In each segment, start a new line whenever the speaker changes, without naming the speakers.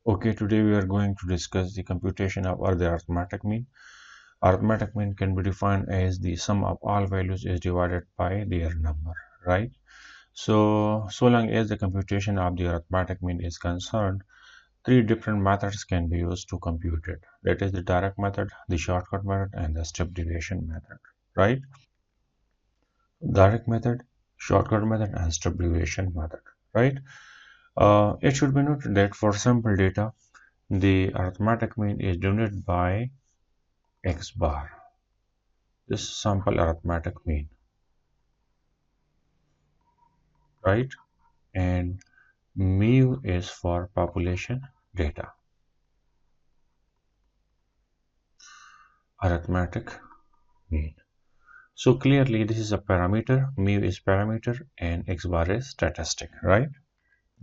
Okay, today we are going to discuss the computation of the arithmetic mean. Arithmetic mean can be defined as the sum of all values is divided by their number, right? So long as the computation of the arithmetic mean is concerned, three different methods can be used to compute it. That is the direct method, the shortcut method, and the step deviation method, right? Direct method, shortcut method, and step deviation method, right? It should be noted that for simple data, the arithmetic mean is denoted by x bar. This sample arithmetic mean, right? And mu is for population data. Arithmetic mean. So clearly this is a parameter, mu is parameter and x bar is statistic, right?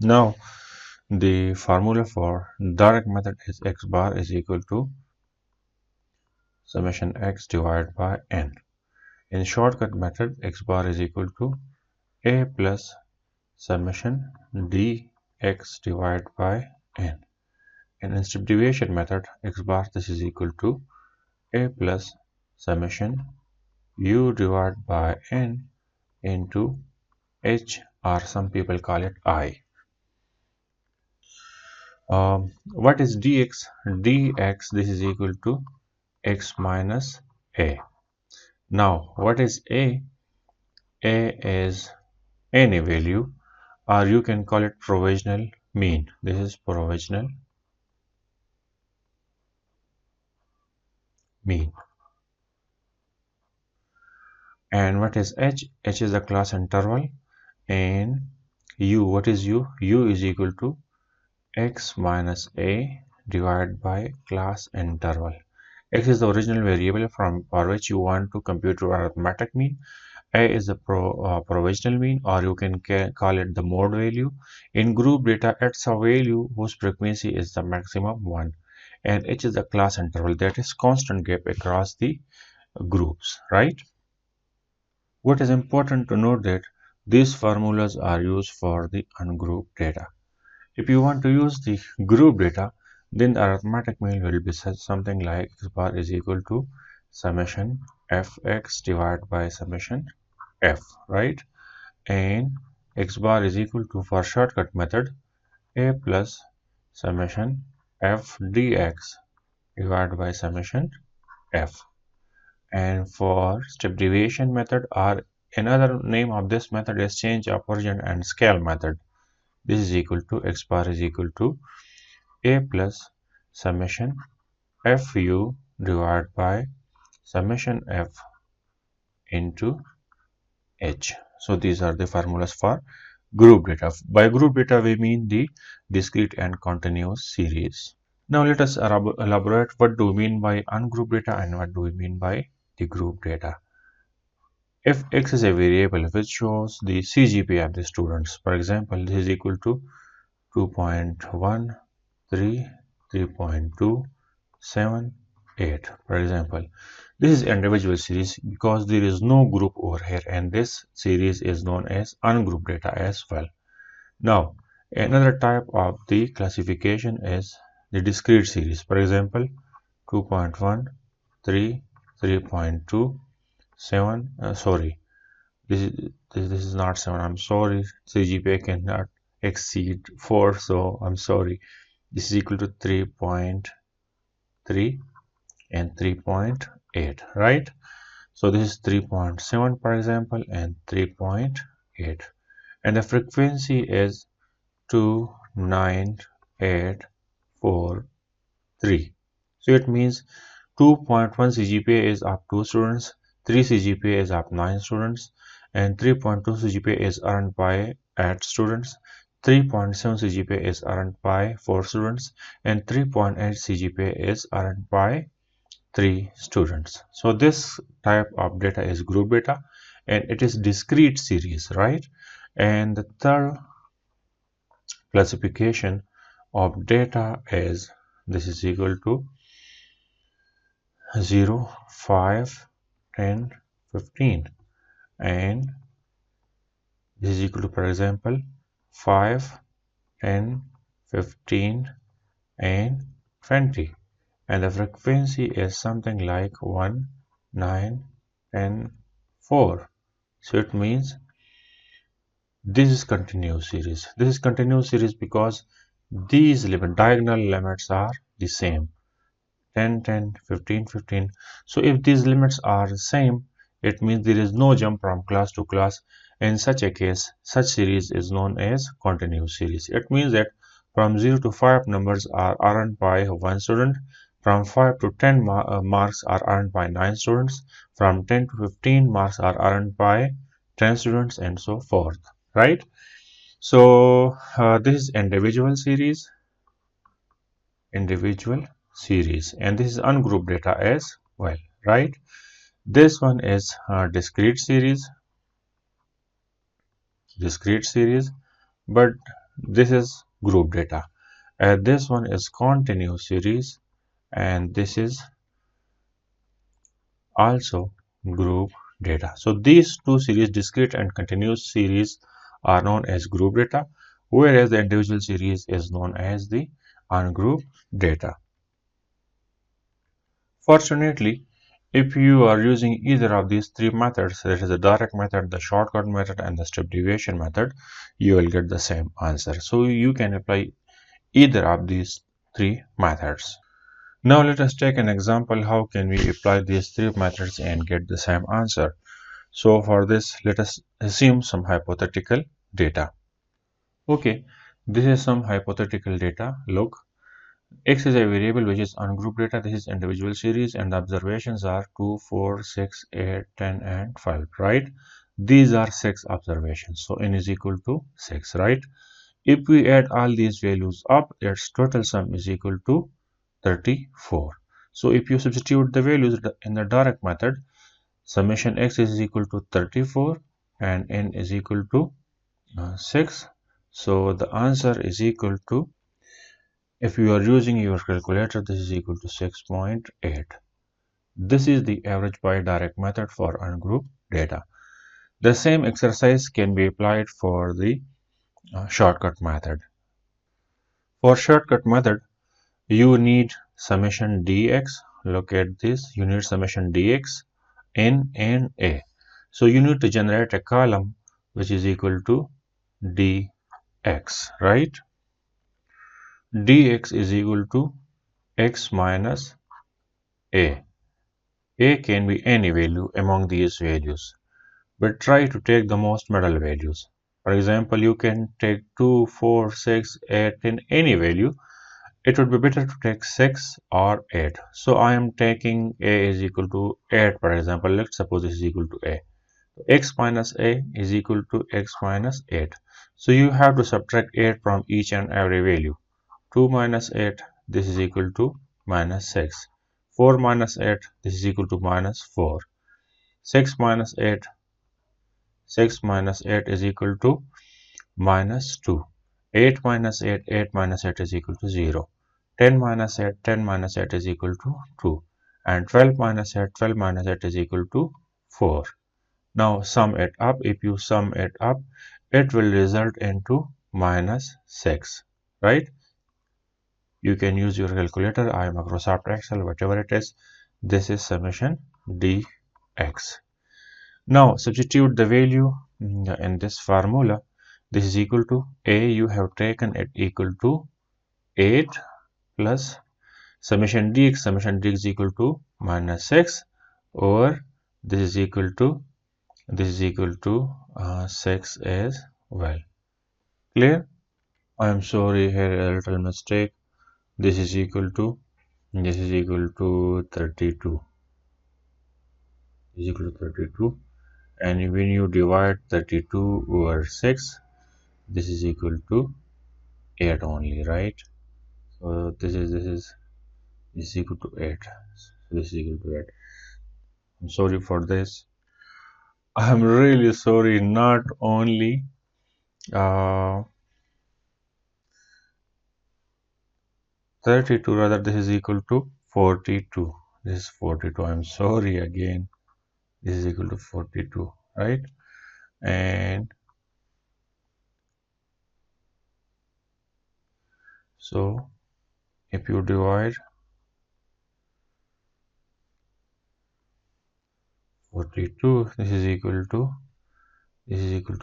Now the formula for direct method is x bar is equal to summation x divided by n. In shortcut method, x bar is equal to a plus summation dx divided by n. In step deviation method, x bar this is equal to a plus summation u divided by n into h, or some people call it I. What is dx? Dx this is equal to x minus a. Now what is a? A is any value, or you can call it provisional mean. This is provisional mean. And what is h? H is the class interval. And u, what is u? U is equal to x minus a divided by class interval. X is the original variable for which you want to compute your arithmetic mean. A is the provisional mean, or you can call it the mode value. In group data, it's a value whose frequency is the maximum 1. And h is the class interval, that is constant gap across the groups, right? What is important to note that these formulas are used for the ungrouped data. If you want to use the group data, then the arithmetic mean will be something like x bar is equal to summation fx divided by summation f, right? And x bar is equal to, for shortcut method, a plus summation f dx divided by summation f. And for step deviation method, or another name of this method is change of origin and scale method. This is equal to x bar is equal to a plus summation fu divided by summation f into h. So these are the formulas for group data. By group data we mean the discrete and continuous series. Now let us elaborate what do we mean by ungrouped data and what do we mean by the group data. If x is a variable which shows the CGPA of the students, for example, this is equal to 2.1, 3, 3.2, 7, 8, for example. This is individual series because there is no group over here, and this series is known as ungrouped data as well. Now, another type of the classification is the discrete series. For example, 2.1, 3, 3.2, 7, sorry, this is not 7, I'm sorry, CGPA cannot exceed 4, so I'm sorry. This is equal to 3.3 and 3.8, right? So this is 3.7, for example, and 3.8, and the frequency is 29843. So it means 2.1 CGPA is up 2 students, 3 CGPA is up 9 students, and 3.2 CGPA is earned by 8 students, 3.7 CGPA is earned by 4 students, and 3.8 CGPA is earned by 3 students. So this type of data is group data, and it is discrete series, right? And the third classification of data is, this is equal to 0, 5, 10, 15, and this is equal to, for example, 5, 10, 15, and 20, and the frequency is something like 1, 9, and 4. So it means this is continuous series. This is continuous series because these diagonal limits are the same. 10, 10, 15, 15. So if these limits are the same, it means there is no jump from class to class. In such a case, such series is known as continuous series. It means that from 0 to 5 numbers are earned by one student, from 5 to 10 marks are earned by 9 students, from 10 to 15 marks are earned by 10 students, and so forth, right? So this is individual series, and this is ungrouped data as well, right? This one is discrete series, but this is group data. This one is continuous series, and this is also group data. So these two series, discrete and continuous series, are known as group data, whereas the individual series is known as the ungrouped data. Fortunately, if you are using either of these three methods, that is the direct method, the shortcut method, and the step deviation method, you will get the same answer. So you can apply either of these three methods. Now let us take an example. How can we apply these three methods and get the same answer? So for this, let us assume some hypothetical data. Okay, this is some hypothetical data. Look, X is a variable which is ungrouped data. This is individual series, and the observations are 2, 4, 6, 8, 10, and 12, right? These are 6 observations. So n is equal to 6, right? If we add all these values up, its total sum is equal to 34. So if you substitute the values in the direct method, summation x is equal to 34 and n is equal to 6. So the answer is equal to, if you are using your calculator, this is equal to 6.8. This is the average by direct method for ungrouped data. The same exercise can be applied for the shortcut method. For shortcut method, you need summation dx. Look at this. You need summation dx, n, and a. So you need to generate a column which is equal to dx, right? Dx is equal to x minus a. A can be any value among these values, but try to take the most middle values. For example, you can take 2, 4, 6, 8, in any value. It would be better to take 6 or 8. So I am taking a is equal to 8, for example. Let's suppose this is equal to a. X minus a is equal to x minus 8. So you have to subtract 8 from each and every value. 2 minus 8, this is equal to minus 6. 4 minus 8, this is equal to minus 4. 6 minus 8, 6 minus 8 is equal to minus 2. 8 minus 8, 8 minus 8 is equal to 0. 10 minus 8, 10 minus 8 is equal to 2. And 12 minus 8, 12 minus 8 is equal to 4. Now sum it up. If you sum it up, it will result into minus 6, right? You can use your calculator, Microsoft Excel, whatever it is. This is summation dx. Now substitute the value in this formula. This is equal to a, you have taken it equal to 8 plus summation dx is equal to minus 6 over this is equal to 6 as well. Clear? I am sorry, here a little mistake. This is equal to 32. Is equal to 32, and when you divide 32 over 6, this is equal to 8 only, right? So this is equal to 8. So this is equal to 8. I'm sorry for this. I'm really sorry. Not only uh, 32, rather this is equal to 42. This is 42. I'm sorry again. This is equal to 42, right? And so if you divide 42, this is equal to 7. This is equal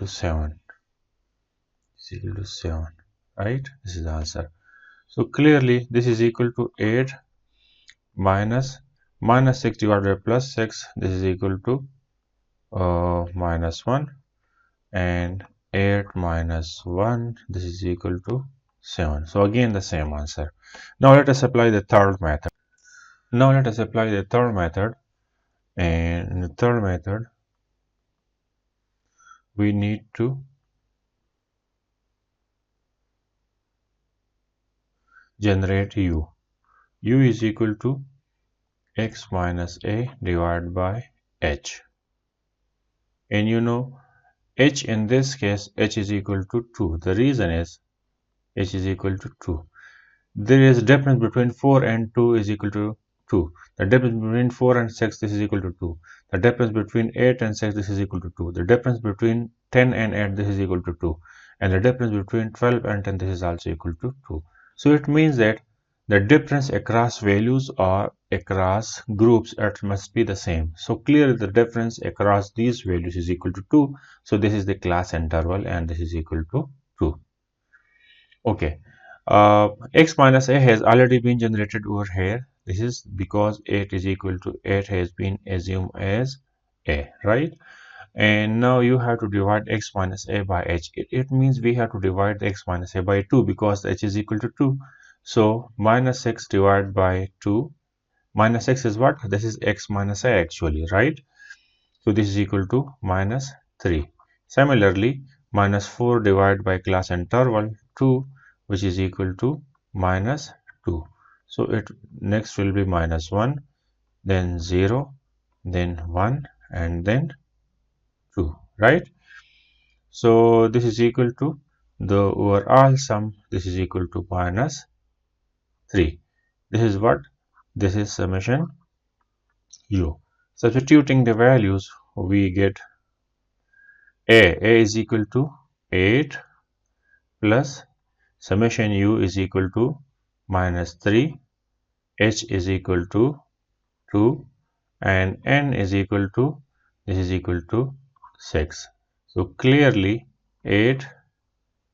to 7, right? This is the answer. So clearly this is equal to 8 minus 6 divided by plus 6. This is equal to minus 1, and 8 minus 1, this is equal to 7. So again the same answer. Now let us apply the third method. And in the third method we need to generate u. U is equal to x minus a divided by h. And you know h, in this case h is equal to 2. The reason is h is equal to 2. There is a difference between 4 and 2 is equal to 2. The difference between 4 and 6, this is equal to 2. The difference between 8 and 6, this is equal to 2. The difference between 10 and 8, this is equal to 2. And the difference between 12 and 10, this is also equal to 2. So it means that the difference across values or across groups, it must be the same. So clearly the difference across these values is equal to 2. So this is the class interval and this is equal to 2. Okay. X minus a has already been generated over here. This is because 8 is equal to 8 has been assumed as a, right? And now you have to divide x minus a by h. It means we have to divide x minus a by 2 because h is equal to 2. So minus 6 divided by 2. Minus x is what? This is x minus a actually, right? So this is equal to minus 3. Similarly, minus 4 divided by class interval 2, which is equal to minus 2. So it next will be minus 1, then 0, then 1, and then 2, right? So this is equal to the overall sum. This is equal to minus 3. This is what? This is summation u. Substituting the values, we get a is equal to 8 plus summation u is equal to minus 3, h is equal to 2, and n is equal to, this is equal to 6. So clearly 8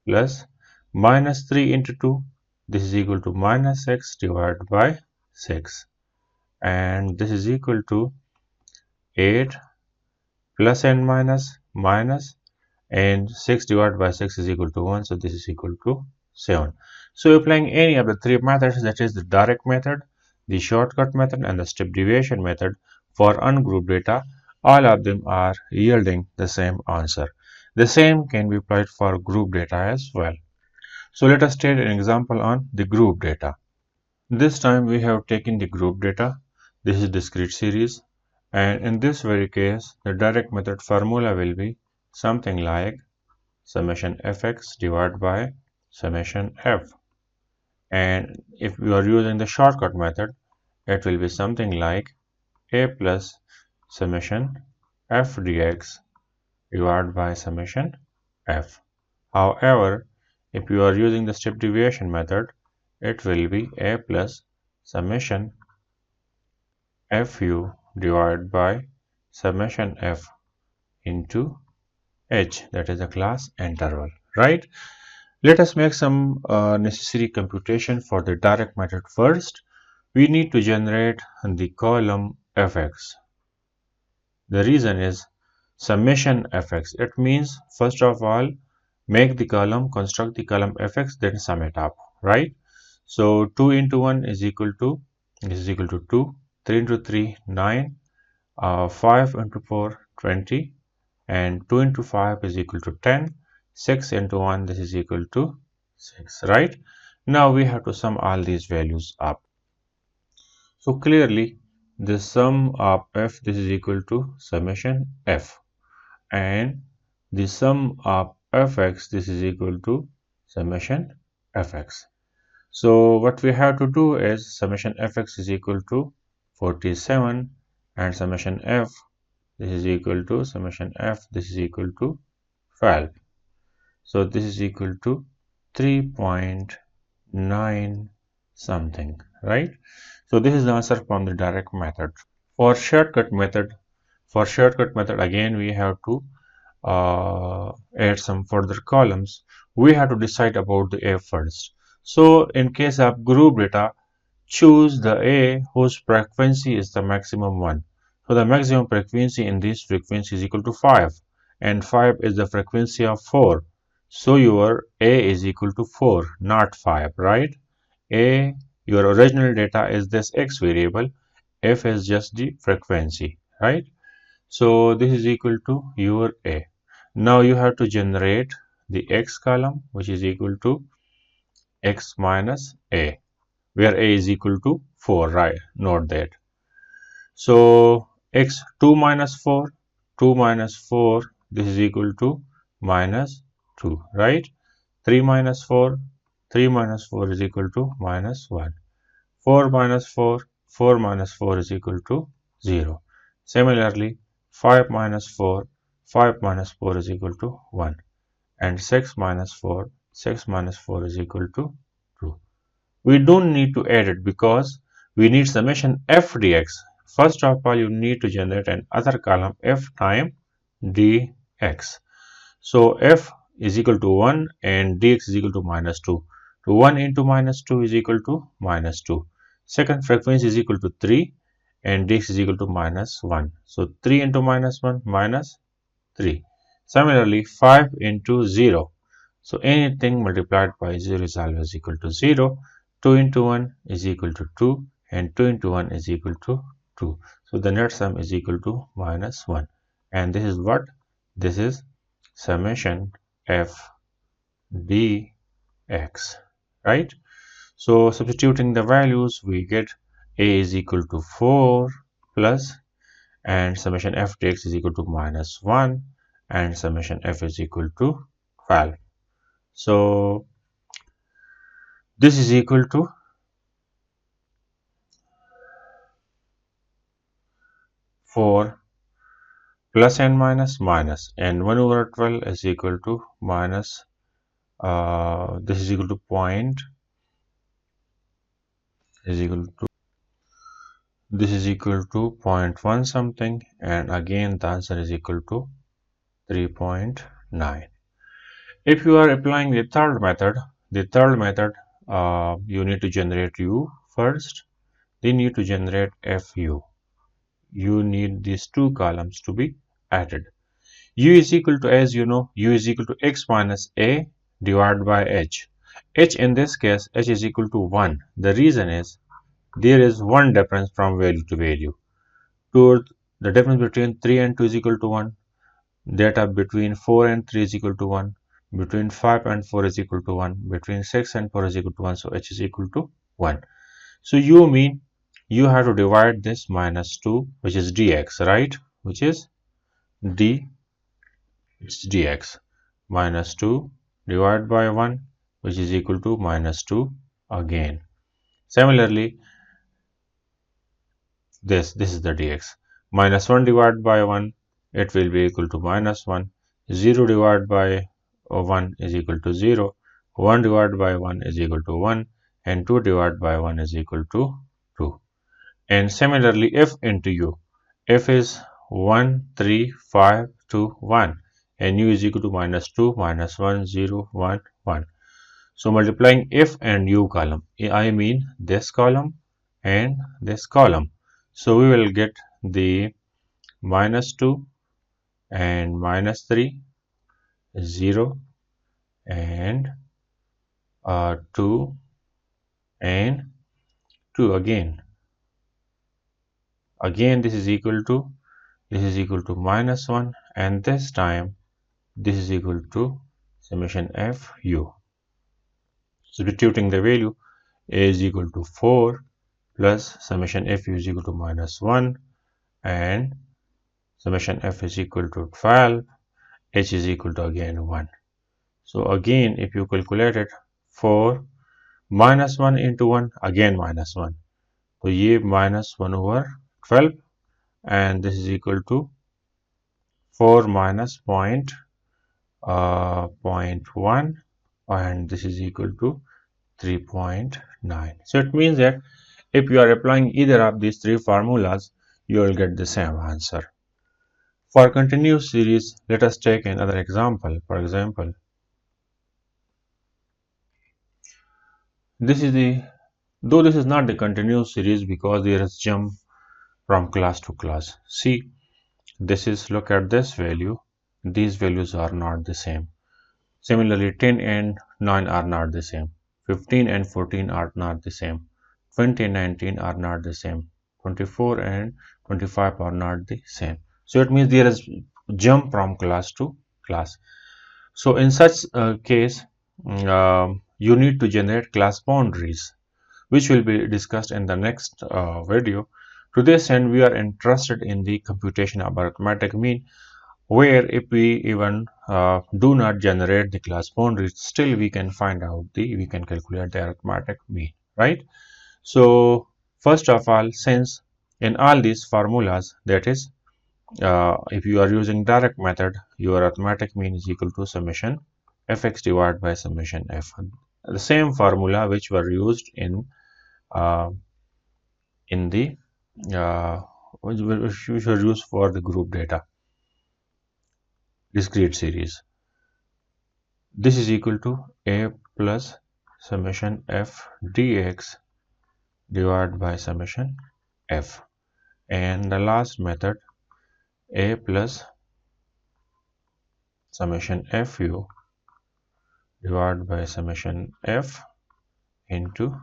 plus minus 3 into 2, this is equal to minus 6 divided by 6, and this is equal to 8 plus and minus, and 6 divided by 6 is equal to 1, so this is equal to 7. So applying any of the three methods, that is the direct method, the shortcut method, and the step deviation method for ungrouped data, all of them are yielding the same answer. The same can be applied for group data as well. So let us take an example on the group data. This time we have taken the group data. This is discrete series, and in this very case the direct method formula will be something like summation fx divided by summation f. And if we are using the shortcut method, it will be something like a plus summation f dx divided by summation f. However, if you are using the step deviation method, it will be a plus summation fu divided by summation f into h, that is a class interval, right? Let us make some necessary computation for the direct method first. We need to generate the column fx. The reason is summation fx. It means first of all make the column, construct the column fx, then sum it up, right? So 2 into 1 is equal to, this is equal to 2, 3 into 3 9, 5 into 4 20, and 2 into 5 is equal to 10, 6 into 1, this is equal to 6, right? Now we have to sum all these values up. So clearly the sum of f, this is equal to summation f, and the sum of fx, this is equal to summation fx. So what we have to do is summation fx is equal to 47, and summation f, this is equal to summation f, this is equal to 12. So this is equal to 3.9 something, right? So this is the answer from the direct method. For shortcut method, again we have to add some further columns. We have to decide about the A first. So in case of group data, choose the A whose frequency is the maximum one. So the maximum frequency in this frequency is equal to 5, and 5 is the frequency of 4. So your A is equal to 4, not 5, right? A, your original data is this X variable, F is just the frequency, right? So this is equal to your A. Now you have to generate the X column, which is equal to X minus A, where A is equal to 4, right? Note that. So X 2 minus 4, 2 minus 4, this is equal to minus 2, right? 3 minus 4, 3 minus 4 is equal to minus 1. 4 minus 4, 4 minus 4 is equal to 0. Similarly, 5 minus 4, 5 minus 4 is equal to 1. And 6 minus 4, 6 minus 4 is equal to 2. We don't need to add it because we need summation f dx. First of all, you need to generate an other column f time dx. So f is equal to 1 and dx is equal to minus 2. So 1 into minus 2 is equal to minus 2. Second frequency is equal to 3 and dx is equal to minus 1. So 3 into minus 1 minus 3. Similarly, 5 into 0. So anything multiplied by 0 is always equal to 0. 2 into 1 is equal to 2 and 2 into 1 is equal to 2. So the net sum is equal to minus 1. And this is what? This is summation f dx, right? So substituting the values, we get a is equal to 4 plus, and summation f dx is equal to minus 1, and summation f is equal to 12. So this is equal to 4 plus and minus minus, and 1 over 12 is equal to minus, this is equal to point, is equal to, this is equal to 0.1 something, and again the answer is equal to 3.9. If you are applying the third method, you need to generate u first, then you need to generate fu. You need these two columns to be added. U is equal to, as you know, u is equal to x minus a divided by h. H in this case, h is equal to 1. The reason is there is one difference from value to value. The difference between 3 and 2 is equal to 1. Data between 4 and 3 is equal to 1. Between 5 and 4 is equal to 1. Between 6 and 4 is equal to 1. So h is equal to 1. So you mean you have to divide this minus 2, which is dx, right? Which is it's dx. Minus 2 divided by 1, which is equal to minus 2 again. Similarly, this is the dx. Minus 1 divided by 1, it will be equal to minus 1. 0 divided by 1 is equal to 0. 1 divided by 1 is equal to 1. And 2 divided by 1 is equal to 2. And similarly, f into u. F is 1, 3, 5, 2, 1. And u is equal to minus 2, minus 1, 0, 1, 1. So multiplying f and u column, I mean this column and this column. So we will get the minus 2 and minus 3, 0 and 2 and 2 again. Again this is equal to minus 1, and this time this is equal to summation f u. Substituting the value, a is equal to 4 plus summation f u is equal to minus 1, and summation f is equal to 12, h is equal to again 1. So again if you calculate it, 4 minus 1 into 1, again minus 1. So ye minus 1 over 12, and this is equal to 4 minus 0.1, and this is equal to 3.9. So it means that if you are applying either of these three formulas, you will get the same answer. For continuous series, let us take another example. For example, though this is not the continuous series because there is jump from class to class. See, look at this value. These values are not the same. Similarly, 10 and 9 are not the same. 15 and 14 are not the same. 20 and 19 are not the same. 24 and 25 are not the same. So it means there is jump from class to class. So in such case, you need to generate class boundaries, which will be discussed in the next video. To this end, we are interested in the computation of arithmetic mean, where if we even do not generate the class boundaries, still we can calculate the arithmetic mean, right? So first of all, since in all these formulas, that is, if you are using direct method, your arithmetic mean is equal to summation fx divided by summation f. The same formula which were used uh, in the which were used for the group data discrete series. This is equal to a plus summation f dx divided by summation f, and the last method a plus summation fu divided by summation f into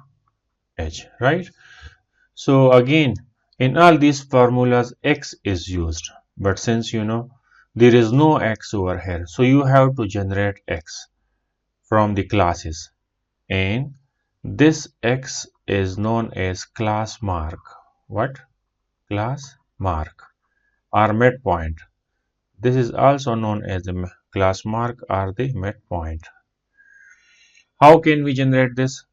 h, right? So again, in all these formulas x is used, but since there is no x over here, so you have to generate x from the classes, and this x is known as class mark. What? Class mark or midpoint. This is also known as the class mark or the midpoint. How can we generate this?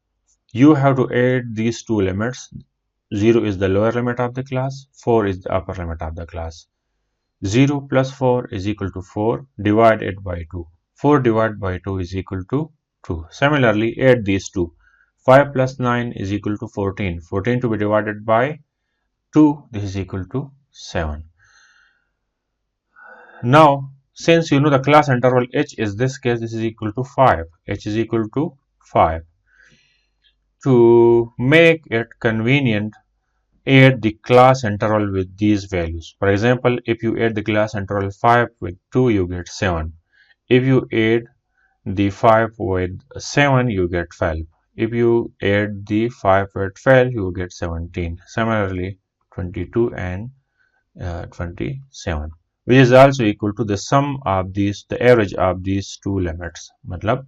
You have to add these two limits. 0 is the lower limit of the class, 4 is the upper limit of the class. 0 plus 4 is equal to 4 divided by 2. 4 divided by 2 is equal to 2. Similarly, add these two. 5 plus 9 is equal to 14. 14 to be divided by 2, this is equal to 7. Now, since you know the class interval h is this case, this is equal to 5. H is equal to 5. To make it convenient, add the class interval with these values. For example, if you add the class interval 5 with 2, you get 7. If you add the 5 with 7, you get 12. If you add the 5 with 12, you get 17. Similarly, 22 and 27, which is also equal to the sum of the average of these two limits. Matlab,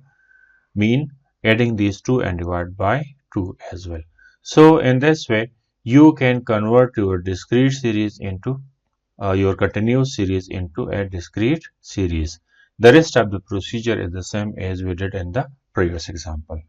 mean adding these two and divide by 2 as well. So in this way, you can convert your discrete series into your continuous series into a discrete series. The rest of the procedure is the same as we did in the previous example.